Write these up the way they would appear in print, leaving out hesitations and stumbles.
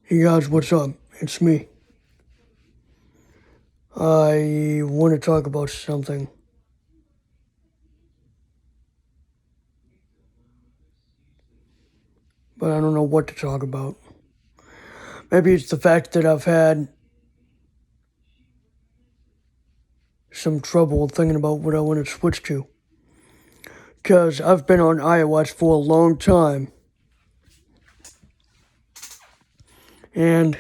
Hey guys, what's up? It's me. I want to talk about something. But I don't know what to talk about. Maybe it's the fact that I've had some trouble thinking about what I want to switch to. Because I've been on iOS for a long time. And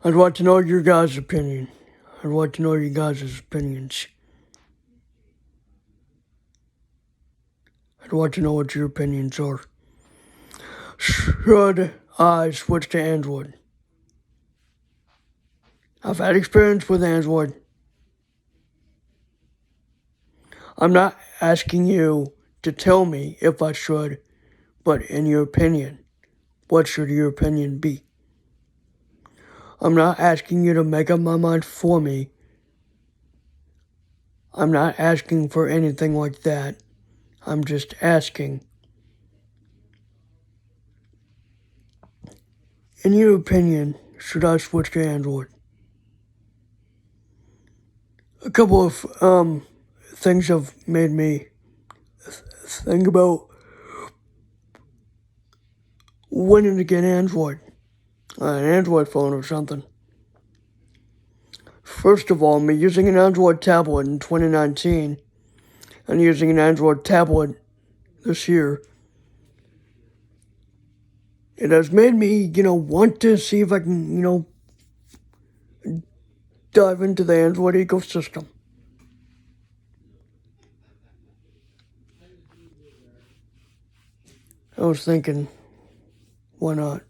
I'd like to know your guys' opinion. I'd like to know your guys' opinions. I'd like to know what your opinions are. Should I switch to Android? I've had experience with Android. I'm not asking you to tell me if I should, but in your opinion, what should your opinion be? I'm not asking you to make up my mind for me. I'm not asking for anything like that. I'm just asking, in your opinion, should I switch to Android? A couple of things have made me think about wanting to get an Android phone or something. First of all, me using an Android tablet in 2019 and using an Android tablet this year, it has made me, want to see if I can, dive into the Android ecosystem. I was thinking, why not?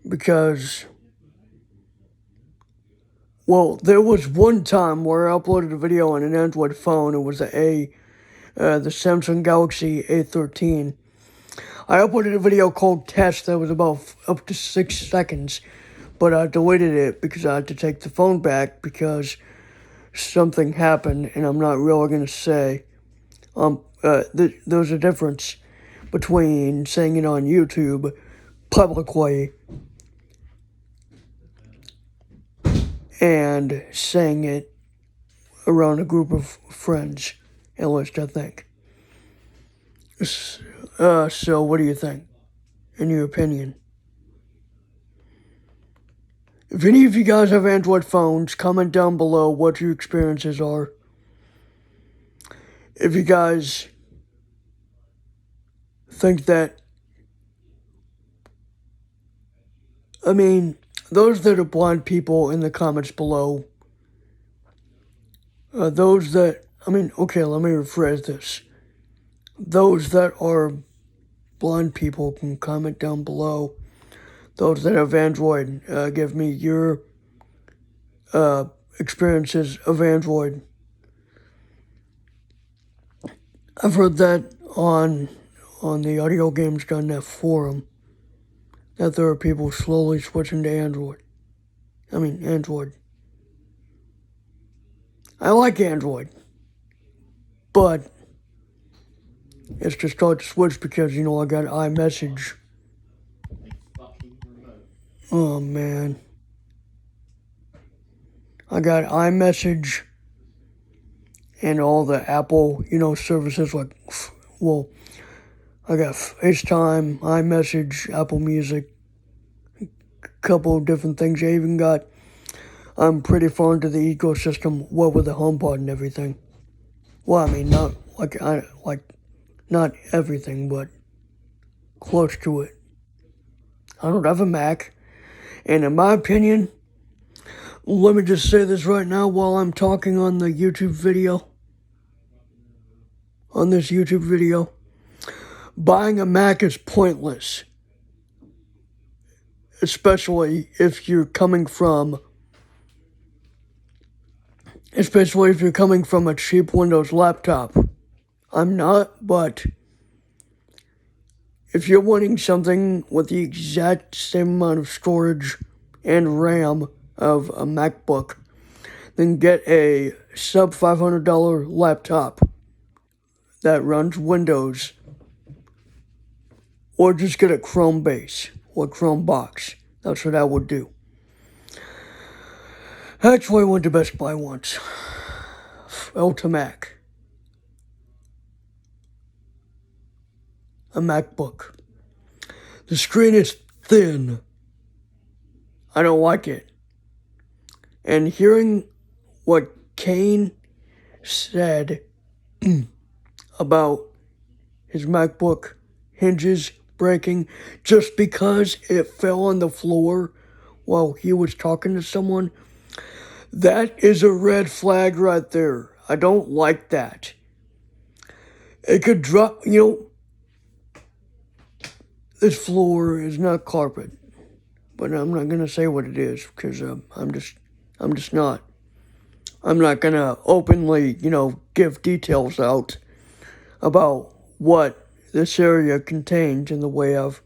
Because, well, there was one time where I uploaded a video on an Android phone. It was the Samsung Galaxy A13. I uploaded a video called Test that was about up to 6 seconds, but I deleted it because I had to take the phone back because something happened, and I'm not really going to say. There's a difference between saying it on YouTube publicly and saying it around a group of friends, at least I think. So what do you think, in your opinion? If any of you guys have Android phones, comment down below what your experiences are. If you guys think that, those that are blind people in the comments below, let me rephrase this. Those that are blind people can comment down below. Those that have Android, give me your experiences of Android. I've heard that on the audiogames.net forum that there are people slowly switching to Android. Android. I like Android, but it's just hard to switch because, I got iMessage. Oh, man. I got iMessage and all the Apple, services like, I got FaceTime, iMessage, Apple Music, a couple of different things. I even got, I'm pretty far into the ecosystem, with the HomePod and everything. Well, not not everything, but close to it. I don't have a Mac, and in my opinion, let me just say this right now while I'm talking on the YouTube video. On this YouTube video, buying a Mac is pointless. Especially if you're coming from a cheap Windows laptop. I'm not, but if you're wanting something with the exact same amount of storage and RAM of a MacBook, then get a sub $500 laptop that runs Windows, or just get a Chrome base. or Chrome box. That's what I would do. Actually, I went to Best Buy once. Mac. A MacBook. The screen is thin. I don't like it. And hearing what Kane said about his MacBook hinges breaking just because it fell on the floor while he was talking to someone, that is a red flag right there. I don't like that. It could drop, this floor is not carpet, but I'm not gonna say what it is because I'm just not. I'm not gonna openly, give details out about what this area contains in the way of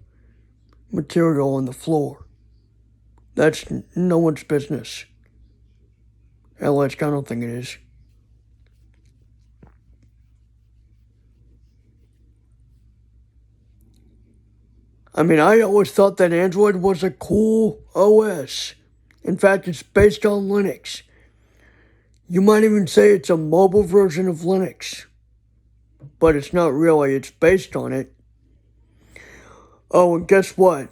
material on the floor. That's no one's business. At least I don't think it is. I mean, I always thought that Android was a cool OS. In fact, it's based on Linux. You might even say it's a mobile version of Linux. But it's not really, it's based on it. Oh, and guess what?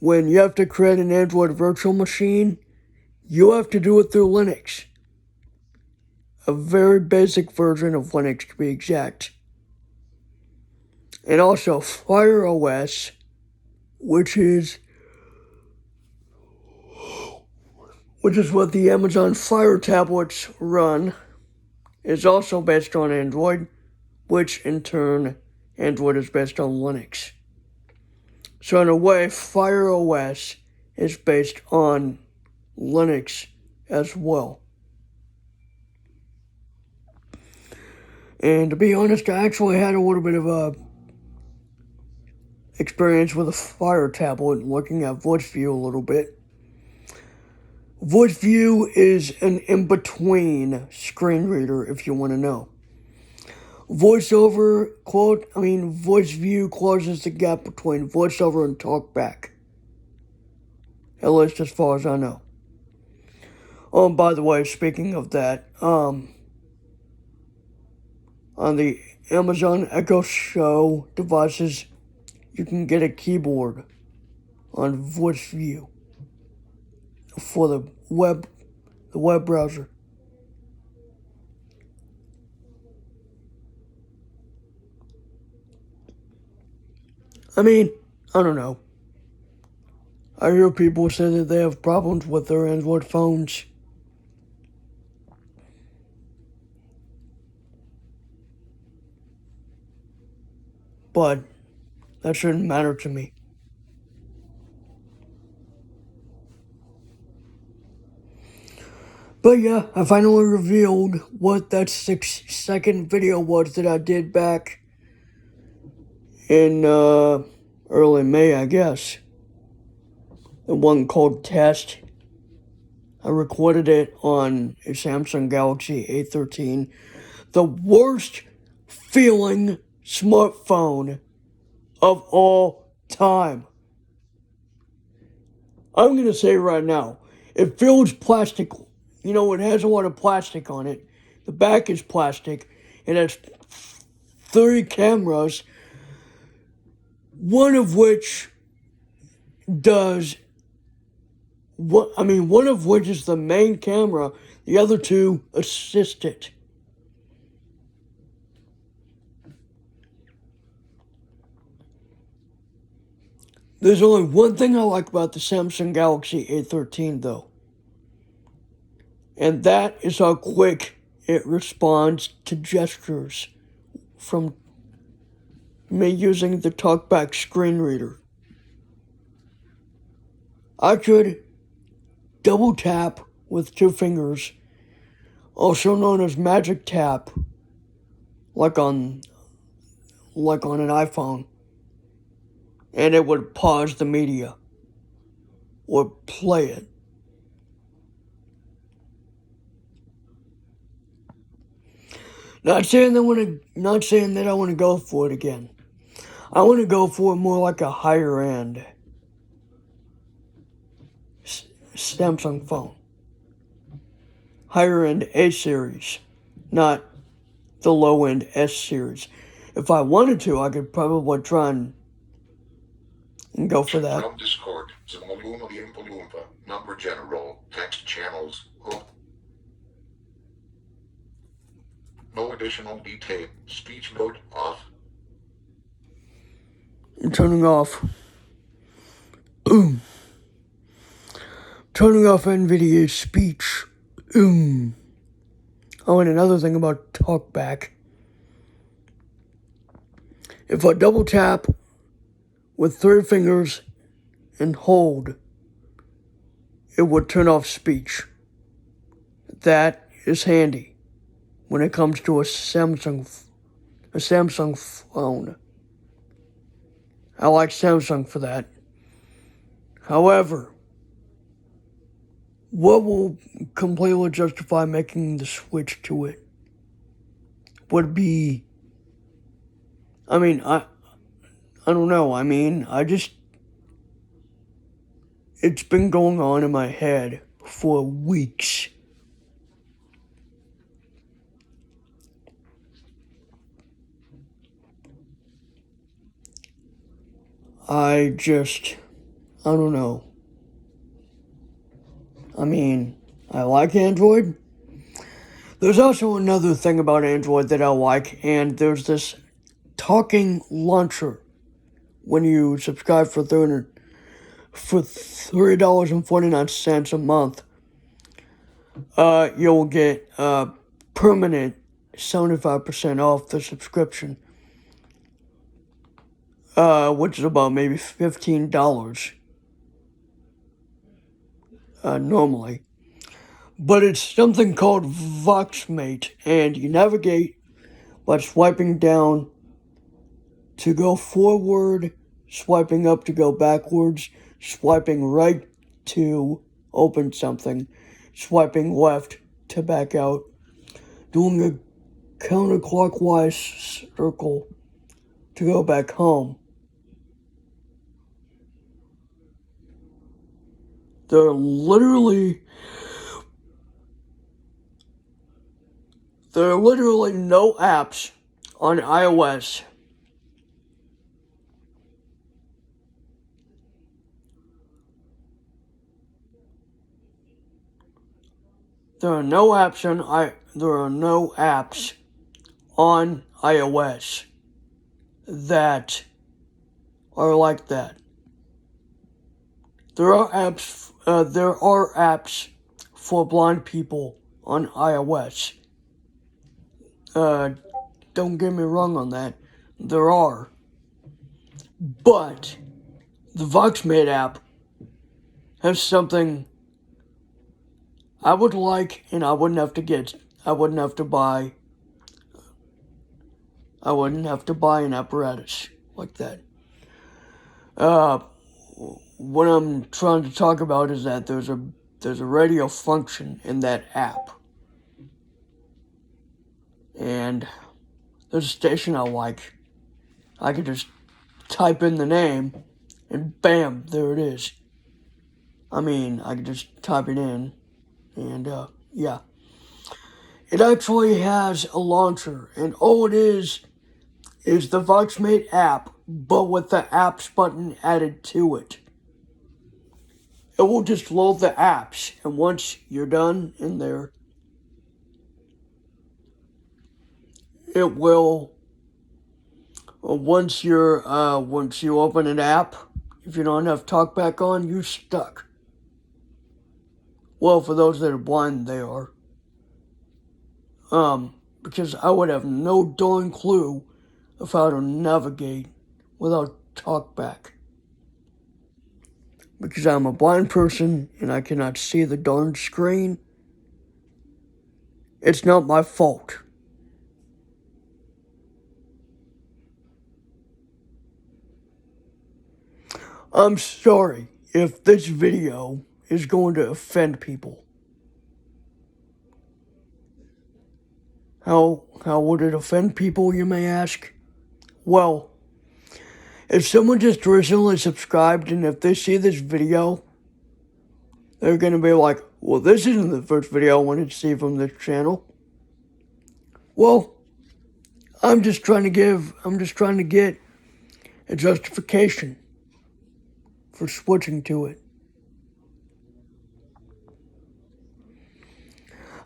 When you have to create an Android virtual machine, you have to do it through Linux. A very basic version of Linux, to be exact. And also Fire OS, which is what the Amazon Fire tablets run, is also based on Android, which in turn, Android is based on Linux. So in a way, Fire OS is based on Linux as well. And to be honest, I actually had a little bit of a experience with a Fire tablet, looking at Voice View a little bit. Voice View is an in-between screen reader, if you want to know. Voice View closes the gap between VoiceOver and TalkBack. At least as far as I know. Oh, and by the way, speaking of that, on the Amazon Echo Show devices, you can get a keyboard on Voice View for the web browser. I mean, I don't know. I hear people say that they have problems with their Android phones. But that shouldn't matter to me. But yeah, I finally revealed what that 6-second video was that I did back in early May, I guess. The one called Test. I recorded it on a Samsung Galaxy A13. The worst feeling smartphone of all time. I'm going to say right now, it feels plastic. It has a lot of plastic on it. The back is plastic. It has 3 cameras, one of which one of which is the main camera, the other 2 assist it. There's only one thing I like about the Samsung Galaxy A13 though. And that is how quick it responds to gestures from me using the TalkBack screen reader. I could double tap with 2 fingers, also known as magic tap, like on an iPhone, and it would pause the media or play it. Not saying that I want to go for it again. I want to go for more like a higher end. Samsung phone. Higher end A series, not the low end S series. If I wanted to, I could probably try and go for that. From Discord, number general, text channels, no additional detail, speech mode off. I'm turning off. Turning off NVIDIA's speech. Oh, and another thing about TalkBack. If I double tap with 3 fingers and hold, it would turn off speech. That is handy when it comes to a Samsung phone. I like Samsung for that. However, what will completely justify making the switch to it would be, I don't know. It's been going on in my head for weeks. I don't know. I like Android. There's also another thing about Android that I like, and there's this talking launcher. When you subscribe for $3.49 a month, you'll get permanent 75% off the subscription, which is about maybe $15 normally. But it's something called Voxmate, and you navigate by swiping down to go forward, swiping up to go backwards, swiping right to open something, swiping left to back out, doing a counterclockwise circle to go back home. There are literally no apps on iOS There are no apps on iOS that are like that. There are apps for blind people on iOS. Don't get me wrong on that. There are. But the Voxmate app has something I would like, and I wouldn't have to buy an apparatus like that. What I'm trying to talk about is that there's a radio function in that app. And there's a station I like. I could just type in the name and bam, there it is. I could just type it in and yeah. It actually has a launcher, and all it is the Voxmate app, but with the apps button added to it. It will just load the apps, and once you're done in there, it will, once you open an app, if you don't have TalkBack on, you're stuck. Well, for those that are blind, they are. Because I would have no darn clue of how to navigate without TalkBack. Because I'm a blind person and I cannot see the darn screen. It's not my fault. I'm sorry if this video is going to offend people. How would it offend people, you may ask? Well, if someone just recently subscribed and if they see this video They're gonna be like, well, this isn't the first video I wanted to see from this channel. Well, I'm just trying to get a justification for switching to it.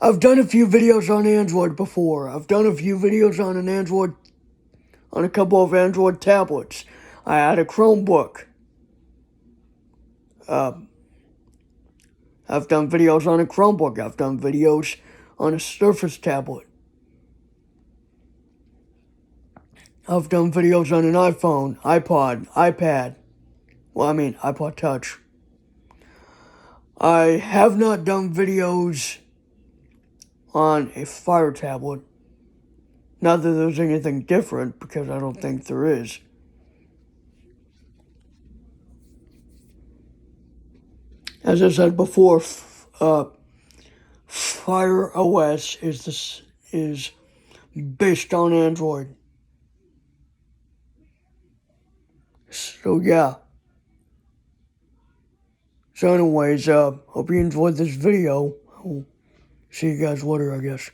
I've done a few videos on Android before. I've done a few videos on a couple of Android tablets. I had a Chromebook. I've done videos on a Chromebook. I've done videos on a Surface tablet. I've done videos on an iPhone, iPod, iPad. Well, I mean, iPod Touch. I have not done videos on a Fire tablet. Not that there's anything different, because I don't think there is. As I said before, Fire OS is based on Android. So yeah. So anyways, hope you enjoyed this video. I'll see you guys later, I guess.